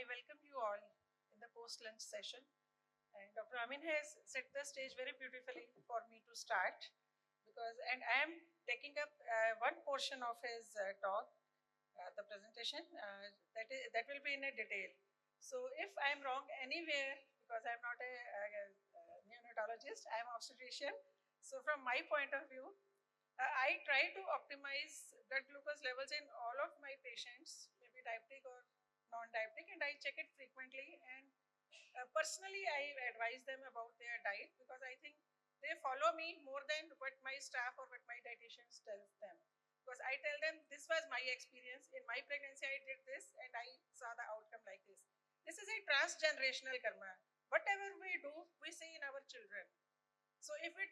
I welcome you all in the post-lunch session. And Dr. Amin has set the stage very beautifully for me to start and I am taking up one portion of his talk, the presentation, that will be in a detail. So if I am wrong anywhere, because I am not a neonatologist, I am obstetrician. So from my point of view, I try to optimize blood glucose levels in all of my patients, maybe diabetic or non-diabetic, and I check it frequently. And personally, I advise them about their diet because I think they follow me more than what my staff or what my dietitians tells them. Because I tell them this was my experience in my pregnancy. I did this and I saw the outcome like this. This is a transgenerational karma. Whatever we do, we see in our children. So if we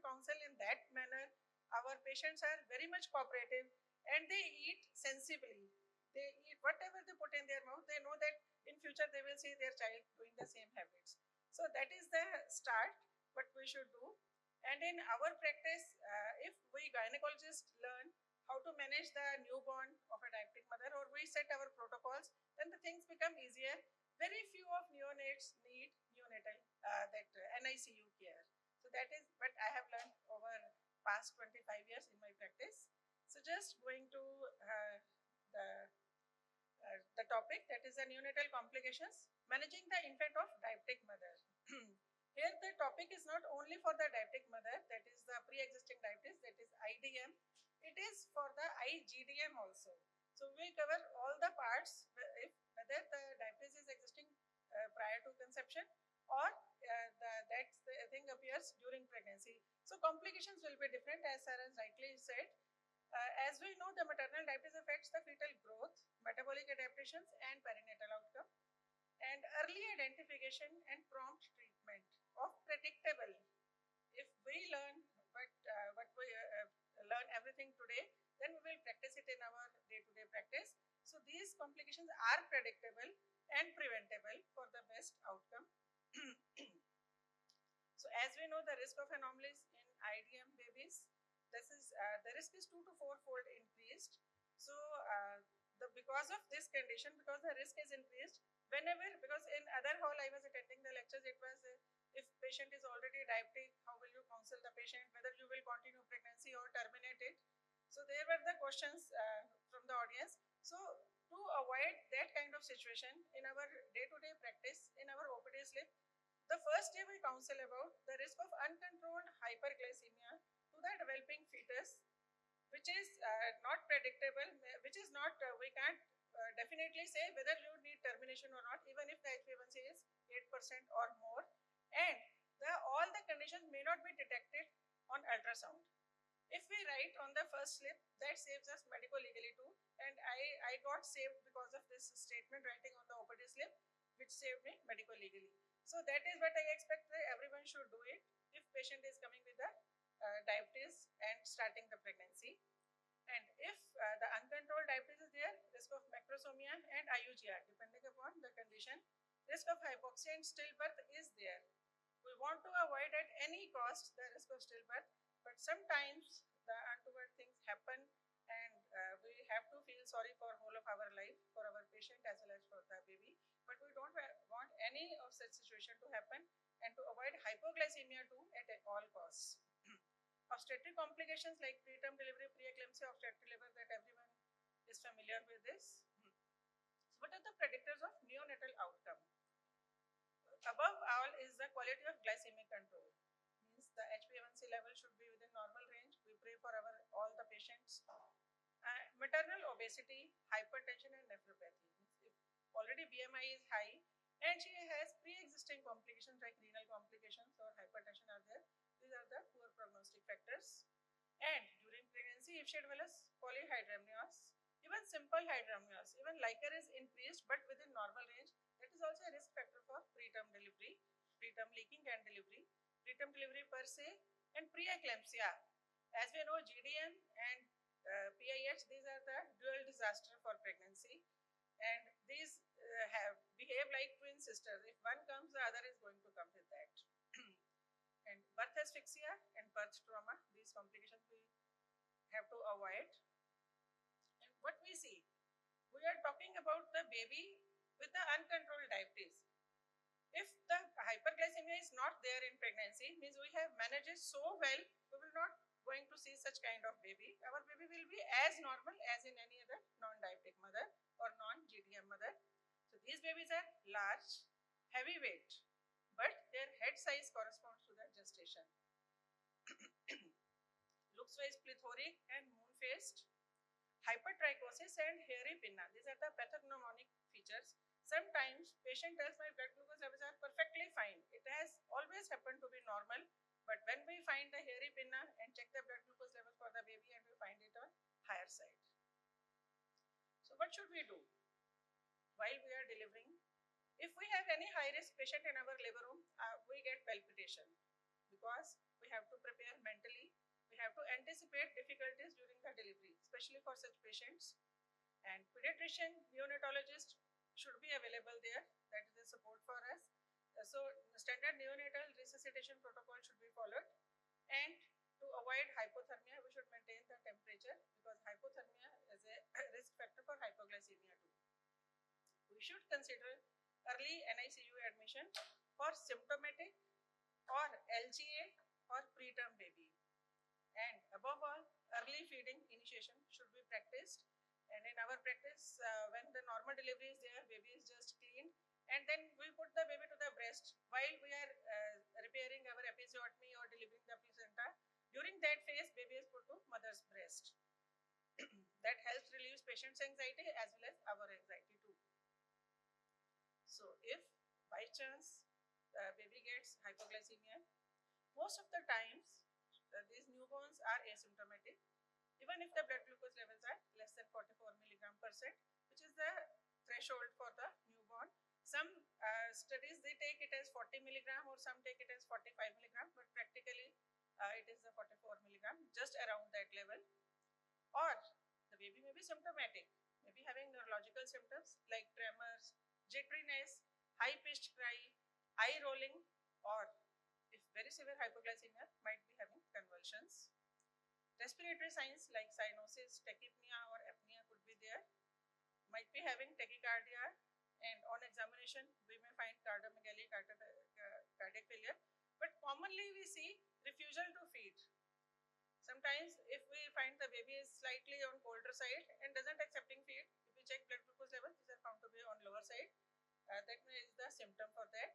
counsel in that manner, our patients are very much cooperative and they eat sensibly. They eat whatever they put in their mouth. They know that in future they will see their child doing the same habits. So that is the start, what we should do. And in our practice, if we gynecologists learn how to manage the newborn of a diabetic mother or we set our protocols, then the things become easier. Very few of neonates need neonatal NICU care. So that is what I have learned over past 25 years in my practice. So just going to the the topic, that is the neonatal complications, managing the infant of diabetic mother. Here the topic is not only for the diabetic mother, that is the pre-existing diabetes, that is IDM, it is for the IGDM also. So we cover all the parts, whether the diabetes is existing prior to conception or that thing appears during pregnancy. So complications will be different, as Sarah rightly said. As we know, the maternal diabetes affects the fetal growth, metabolic adaptations, and perinatal outcome. And early identification and prompt treatment of predictable. If we learn what we learn everything today, then we will practice it in our day-to-day practice. So these complications are predictable and preventable for the best outcome. So as we know, the risk of anomalies in IDM babies, this is the risk is 2 to 4 fold increased. So because of this condition, because the risk is increased, whenever, because in other hall I was attending the lectures, it was if patient is already diabetic, how will you counsel the patient, whether you will continue pregnancy or terminate it. So there were the questions from the audience. So to avoid that kind of situation in our day-to-day practice, in our OPD slip, the first day we counsel about the risk of uncontrolled hyperglycemia to the developing fetus, which is not predictable, which is not, we can't definitely say whether you need termination or not, even if the HbA1c is 8% or more. And all the conditions may not be detected on ultrasound. If we write on the first slip, that saves us medico-legally too. And I got saved because of this statement writing on the OPD slip, which saved me medico-legally. So that is what I expect that everyone should do it if patient is coming with the diabetes and starting the pregnancy. And if the uncontrolled diabetes is there, risk of macrosomia and IUGR, depending upon the condition, risk of hypoxia and stillbirth is there. We want to avoid at any cost the risk of stillbirth, but sometimes the untoward things happen and we have to feel sorry for whole of our life, for our patient as well as for the baby. But we don't want any of such situation to happen and to avoid hypoglycemia too at all costs. Obstetric complications like preterm delivery, preeclampsia, obstetric labor, that everyone is familiar with this. So what are the predictors of neonatal outcome? Above all is the quality of glycemic control. Means the HbA1c level should be within normal range. We pray for all the patients. Maternal obesity, hypertension and nephropathy. If already BMI is high and she has pre-existing complications like renal complications or hypertension are there, these are the poor prognostic factors. And during pregnancy, if she develops polyhydramnios, even simple hydramnios, even liquor is increased but within normal range, that is also a risk factor for preterm delivery, preterm leaking and delivery, preterm delivery per se, and preeclampsia. As we know, GDM and PIH, these are the dual disaster for pregnancy. And these behave like twin sisters. If one comes, the other is going to come with that. And birth asphyxia and birth trauma, these complications we have to avoid. And what we see, we are talking about the baby with the uncontrolled diabetes. If the hyperglycemia is not there in pregnancy, means we have managed it so well, we will not going to see such kind of baby. Our baby will be as normal as in any other non-diabetic mother or non-GDM mother. So these babies are large, heavy weight, but their head size corresponds to their gestation. Looks wise plethoric and moon-faced, hypertrichosis and hairy pinna. These are the pathognomonic features. Sometimes patient tells my blood glucose levels are perfectly fine. It has always happened to be normal, but when we find the hairy pinna and check the blood glucose level for the baby and we find it on higher side. So what should we do while we are delivering? If we have any high risk patient in our labor room, we get palpitation because we have to prepare mentally. We have to anticipate difficulties during the delivery, especially for such patients. And pediatrician, neonatologist should be available there. That is the support for us. So standard neonatal resuscitation protocol should be followed. And to avoid hypothermia, we should maintain the temperature because hypothermia is a risk factor for hypoglycemia too. We should consider early NICU admission for symptomatic or LGA or preterm baby. And above all, early feeding initiation should be practiced. And in our practice, when the normal delivery is there, baby is just cleaned, and then we put the baby to the breast while we are repairing our episiotomy or delivering the placenta. During that phase, baby is put to mother's breast. That helps relieve patient's anxiety as well as our anxiety too. So if by chance baby gets hypoglycemia, most of the times these newborns are asymptomatic, even if the blood glucose levels are less than 44 milligram per cent, which is the threshold for the newborn. Some studies they take it as 40 milligram or some take it as 45 milligram, but practically it is the 44 milligram, just around that level. Or the baby may be symptomatic, maybe having neurological symptoms like tremors, jitteriness, high-pitched cry, eye rolling, or if very severe hypoglycemia, might be having convulsions. Respiratory signs like cyanosis, tachypnea or apnea could be there. Might be having tachycardia, and on examination we may find cardiomegaly, cardiac failure. But commonly we see refusal to feed. Sometimes if we find the baby is slightly on colder side and doesn't accepting feed, if we check blood glucose level, these are found to be on lower side. That is the symptom for that.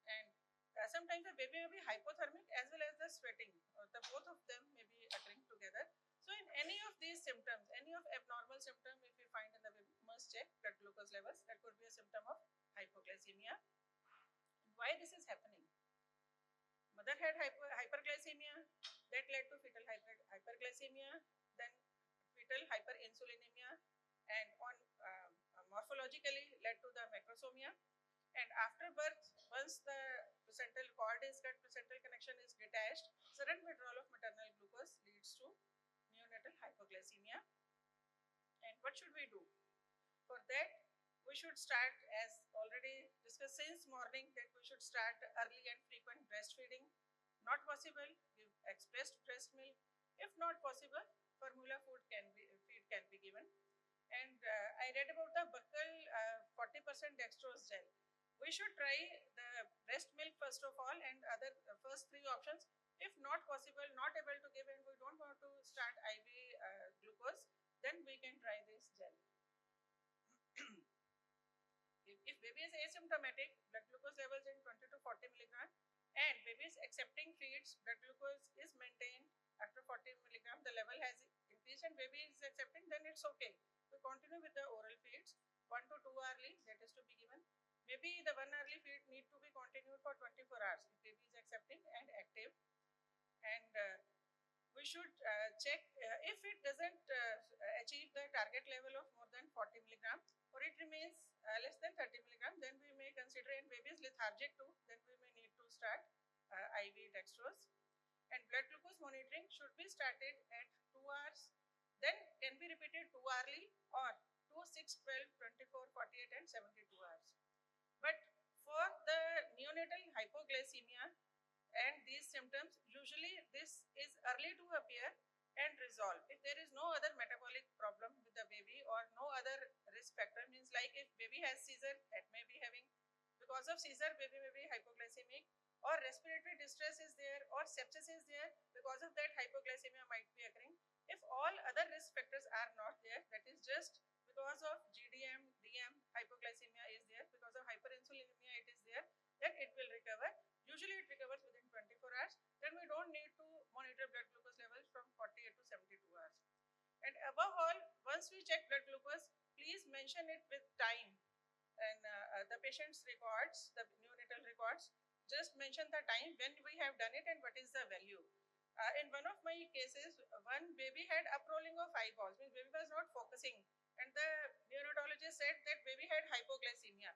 And sometimes the baby may be hypothermic as well as the sweating, or the both of them may be occurring together. So in any of these symptoms, any of abnormal symptom, if we find in the baby, must check blood glucose levels. That could be a symptom of hypoglycemia. Why this is happening? Mother had hyperglycemia, that led to fetal hyperglycemia, then fetal hyperinsulinemia, and on morphologically led to the macrosomia. And after birth, once the placental cord is cut, placental connection is detached, sudden withdrawal of maternal glucose leads to neonatal hypoglycemia. And what should we do? For that, we should start, as already discussed since morning, that we should start early and frequent breastfeeding. Not possible, give expressed breast milk. If not possible, formula feed can be given. And I read about the buccal 40% dextrose gel. We should try the breast milk first of all, and other first three options. If not possible, not able to give, and we don't want to start IV glucose, then we can try this gel. If baby is asymptomatic, blood glucose levels in 20 to 40 milligram, and baby is accepting feeds, blood glucose is maintained after 40 milligram, the level has increased and baby is accepting, then it's okay. We continue with the oral feeds, 1 to 2 hourly, that is to be given. Maybe the 1 hourly feed need to be continued for 24 hours if baby is accepting and active. And we should check if it doesn't achieve the target level of more than 40 milligram, or it remains less than 30 milligram, then we may consider, and baby is lethargic too, then we may need to start IV dextrose. And blood glucose monitoring should be started at 2 hours, then can be repeated 2 hourly or 2, 6, 12, 24, 48 and 72 hours. But for the neonatal hypoglycemia and these symptoms, usually this is early to appear and resolve. If there is no other metabolic problem with the baby or no other risk risk factor. Means like if baby has seizure, that may be having, because of seizure baby may be hypoglycemic, or respiratory distress is there, or sepsis is there, because of that hypoglycemia might be occurring. If all other risk factors are not there, that is just because of GDM, DM, hypoglycemia is there, because of hyperinsulinemia it is there, then it will recover. Usually it recovers within 24 hours. Then we don't need to monitor blood glucose levels from 48 to 72 hours. And above all, once we check blood glucose, please mention it with time and the patient's records, the neonatal records. Just mention the time when we have done it and what is the value. In one of my cases, one baby had uprolling of eyeballs, means baby was not focusing, and the neonatologist said that baby had hypoglycemia.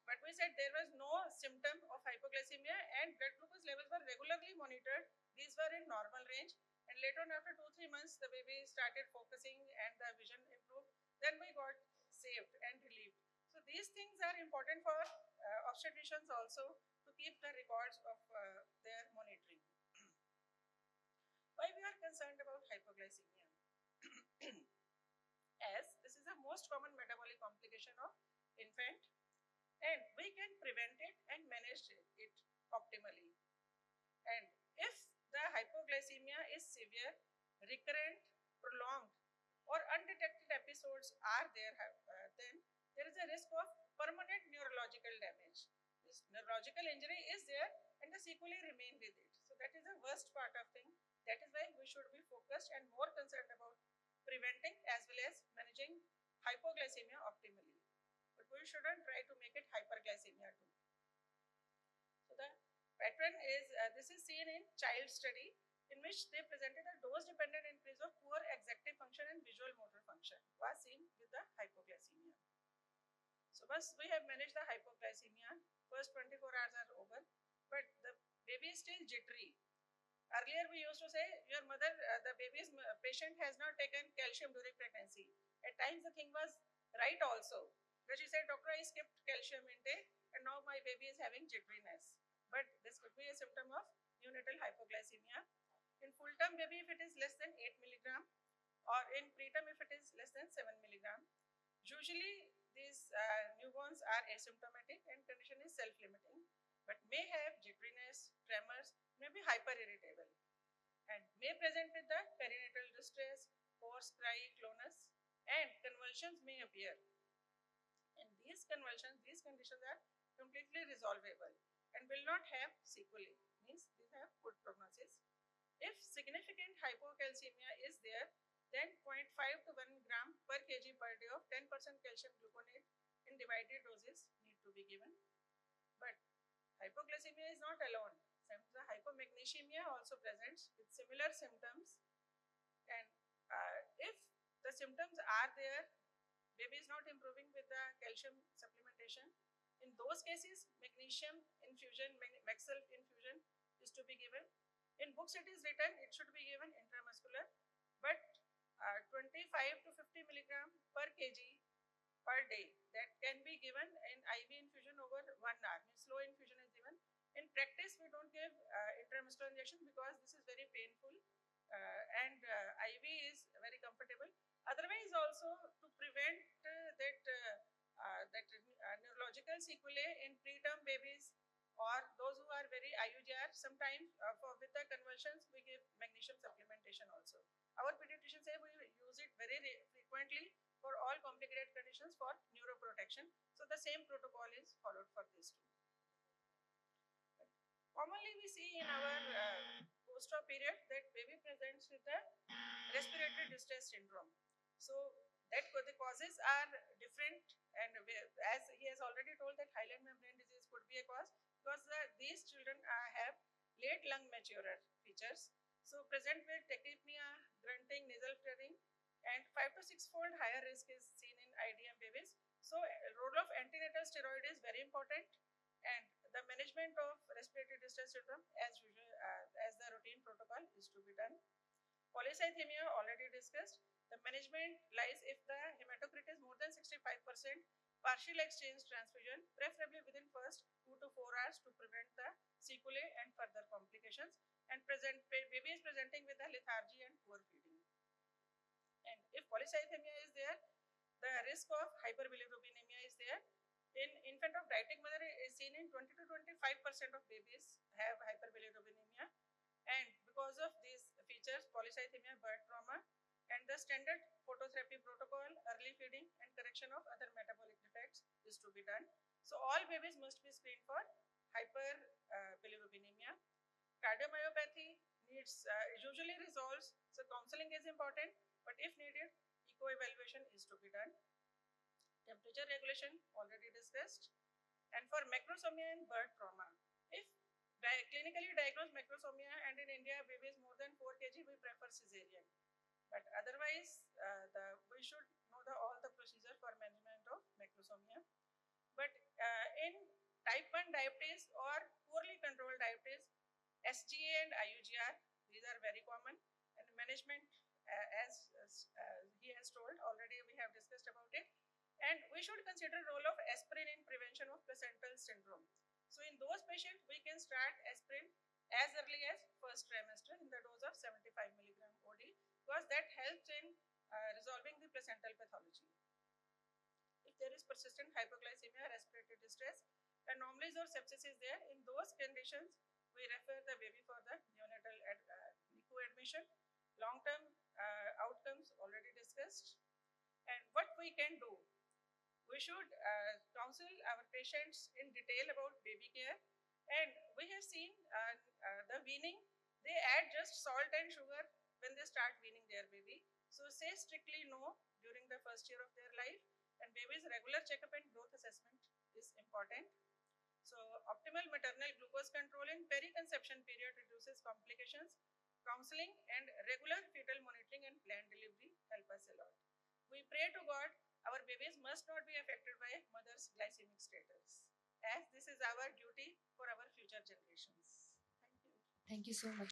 But we said there was no symptom of hypoglycemia and blood glucose levels were regularly monitored. These were in normal range. And later on, after 2-3 months, the baby started focusing and the vision improved. Then we got saved and relieved. So these things are important for obstetricians also to keep the records of their monitoring. Why we are concerned about hypoglycemia? As this is the most common metabolic complication of infant, and we can prevent it and manage it optimally. And if the hypoglycemia is severe, recurrent, prolonged, or undetected episodes are there, then there is a risk of permanent neurological damage. This neurological injury is there and the sequelae remain with it. So that is the worst part of thing. That is why we should be focused and more concerned about preventing as well as managing hypoglycemia optimally. But we shouldn't try to make it hyperglycemia too. So the pattern is, this is seen in child study in which they presented a dose-dependent increase of poor executive function and visual motor function was seen with the hypoglycemia. So once we have managed the hypoglycemia, first 24 hours are over, but the baby is still jittery. Earlier we used to say, your mother, the baby's patient has not taken calcium during pregnancy. At times the thing was right also. But she said, doctor, I skipped calcium intake and now my baby is having jitteriness. But this could be a symptom of neonatal hypoglycemia. In full term baby, if it is less than 8 milligram, or in preterm if it is less than 7 milligram. Usually these newborns are asymptomatic and condition is self-limiting, but may have jitteriness, tremors, may be hyper-irritable, and may present with the perinatal distress, hoarse cry, clonus, and convulsions may appear. And these convulsions, these conditions are completely resolvable and will not have sequelae, means they have good prognosis. If significant hypocalcemia is there, then 0.5 to 1 gram per kg per day of 10% calcium gluconate in divided doses need to be given. But hypoglycemia is not alone. The hypomagnesemia also presents with similar symptoms, and if the symptoms are there, baby is not improving with the calcium supplementation, in those cases magnesium infusion, Maxel infusion is to be given. In books it is written it should be given intramuscular, but 25 to 50 milligram per kg per day that can be given in IV infusion over 1 hour, means slow infusion is given. In practice we don't give intramuscular injection because this is very painful, and IV is very comfortable. Otherwise also to prevent that neurological sequelae in preterm babies or those who are very IUGR, sometimes with the convulsions we give magnesium supplementation also. Our pediatricians say we use it very frequently for all complicated conditions for neuroprotection. So the same protocol is followed for this too. Commonly we see in our post-op period that baby presents with the respiratory distress syndrome. So that the causes are different, and as he has already told that hyaline membrane disease could be a cause because these children have late lung maturer features. So present with tachypnea, grunting, nasal flaring, and 5 to 6 fold higher risk is seen in IDM babies. So role of antenatal steroid is very important, and the management of respiratory distress syndrome as usual, as the routine protocol is to be done. Polycythemia already discussed. The management lies if the hematocrit is more than 65%, partial exchange transfusion, preferably within first 2 to 4 hours to prevent the sequelae and further complications, and baby is presenting with the lethargy and poor feeding. And if polycythemia is there, the risk of hyperbilirubinemia is there. In infant of diabetic mother is seen in 20 to 25% of babies have hyperbilirubinemia, and because of these features, polycythemia, birth trauma, and the standard phototherapy protocol, early feeding, and correction of other metabolic defects is to be done. So all babies must be screened for hyperbilirubinemia. Cardiomyopathy needs usually resolves, so counseling is important, but if needed, echo evaluation is to be done. Temperature regulation already discussed. And for macrosomia and birth trauma, if clinically diagnosed macrosomia and in India babies more than 4 kg, we prefer cesarean. But otherwise, we should know all the procedure for management of macrosomia. But in type 1 diabetes or poorly controlled diabetes, SGA and IUGR, these are very common, and management, as he has told already, we have discussed about it. And we should consider role of aspirin in prevention of placental syndrome. So in those patients, we can start aspirin as early as first trimester in the dose of 75 milligram OD, because that helps in resolving the placental pathology. If there is persistent hypoglycemia, respiratory distress, anomalies or sepsis is there, in those conditions, we refer the baby for the neonatal NICU admission. Long-term outcomes already discussed. And what we can do, we should counsel our patients in detail about baby care. And we have seen the weaning, they add just salt and sugar when they start weaning their baby. So say strictly no during the first year of their life, and baby's regular checkup and growth assessment is important. So optimal maternal glucose control in peri-conception period reduces complications. Counseling and regular fetal monitoring and planned delivery help us a lot. We pray to God our babies must not be affected by mother's glycemic status, as this is our duty for our future generations. Thank you. Thank you so much.